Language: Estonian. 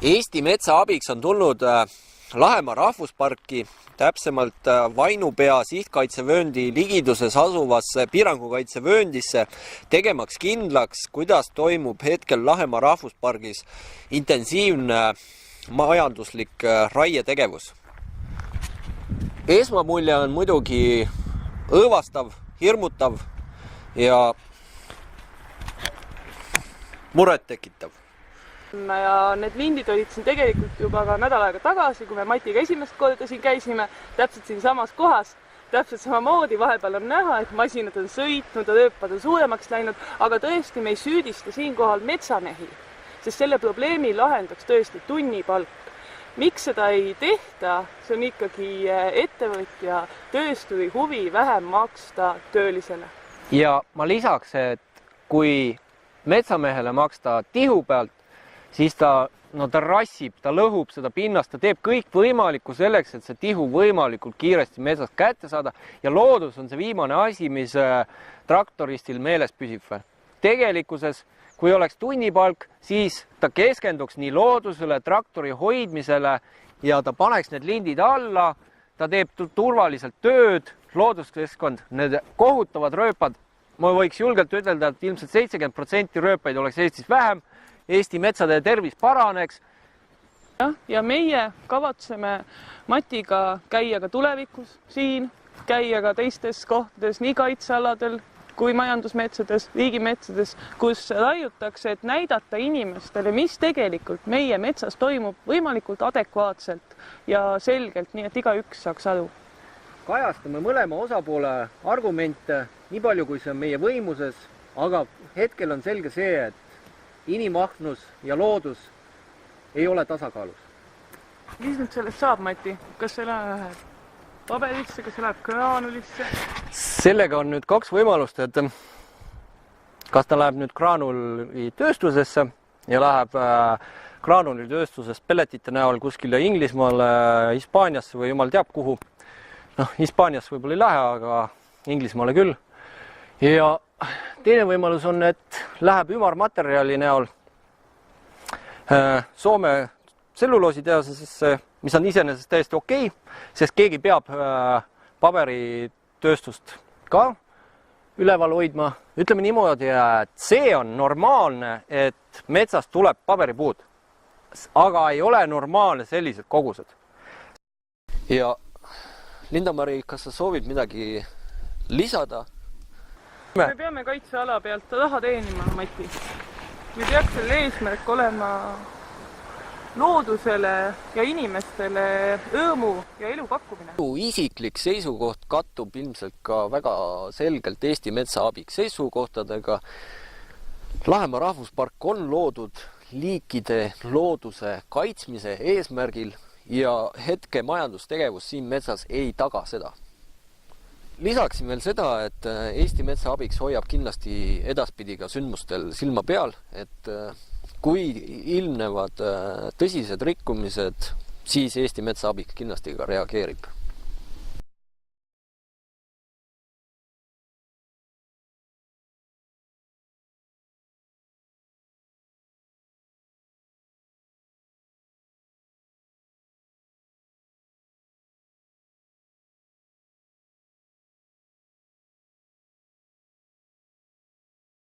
Eesti metsa abiks on tulnud Lahemaa rahvusparki, täpsemalt Vainupea sihtkaitsevööndi ligiduses asuvasse piirangukaitsevööndisse, tegemaks kindlaks, kuidas toimub hetkel Lahemaa rahvuspargis intensiivne majanduslik raietegevus. Esmamulje on muidugi õõvastav, hirmutav ja muret tekitav. Ja need lindid olid siin tegelikult juba ka nädal aega tagasi, kui me Matiga esimest korda siin käisime, täpselt siin samas kohas, täpselt samamoodi, vahepeal on näha, et masinad on sõitnud ja rööpad on suuremaks läinud, aga tõesti me ei süüdista siinkohal metsamehi, sest selle probleemi lahendaks tõesti tunnipalk. Miks seda ei tehta, see on ikkagi ettevõtja töösturi huvi vähem maksta töölisele. Ja ma lisaks, et kui metsamehele maksta tihu pealt, siis ta rassib, ta lõhub seda pinnast, ta teeb kõik võimalikku selleks, et see tihu võimalikult kiiresti metsast kätte saada ja loodus on see viimane asi, mis traktoristil meeles püsib. Tegelikkuses, kui oleks tunnipalk, siis ta keskenduks nii loodusele, traktori hoidmisele ja ta paneks need lindid alla, ta teeb turvaliselt tööd, looduskeskkond, need kohutavad rööpad, ma võiks julgelt ütelda, et ilmselt 70% rööpaid oleks Eestis vähem, Eesti metsade tervis paraneks. Ja meie kavatseme Matiga käia ka tulevikus siin, käia ka teistes kohtades, nii kaitsealadel kui majandusmetsades, riigimetsades, kus raiutakse, et näidata inimestele, mis tegelikult meie metsas toimub võimalikult adekvaatselt ja selgelt, nii et igaüks saaks aru. Kajastame mõlema osapoole argumente, nii palju kui see on meie võimuses, aga hetkel on selge see, et inimahnus ja loodus ei ole tasakaalus. Mis nüüd sellest saab, Mati? Kas see läheb paberisse, kas see läheb graanulisse? Sellega on nüüd kaks võimalust, et kas ta läheb nüüd graanulitööstusesse ja läheb graanulitööstusest pelletite näol kuskile Inglismaale, Hispaaniasse või jumal teab kuhu. Hispaaniasse võib-olla ei lähe, aga Inglismaale küll. Ja teine võimalus on, et läheb ümarmaterjali näol Soome tselluloositehasesse, mis on iseenesest täiesti okei, sest keegi peab paberitööstust ka üleval hoidma. Ütleme niimoodi, et see on normaalne, et metsast tuleb paberipuud, aga ei ole normaalne sellised kogused. Ja Linda-Mari, kas sa soovid midagi lisada? Me peame kaitseala pealt raha teenima, Mati. Me peaks selle eesmärk olema loodusele ja inimestele õõmu ja elu pakkumine. Isiklik seisukoht kattub ilmselt ka väga selgelt Eesti metsa abiks seisukohtadega. Lahemaa rahvuspark on loodud liikide looduse kaitsmise eesmärgil ja hetke majandustegevus siin metsas ei taga seda. Lisaksin veel seda, et Eesti metsa abiks hoiab kindlasti edaspidi ka sündmustel silma peal, et kui ilmnevad tõsised rikkumised, siis Eesti metsa abiks kindlasti ka reageerib.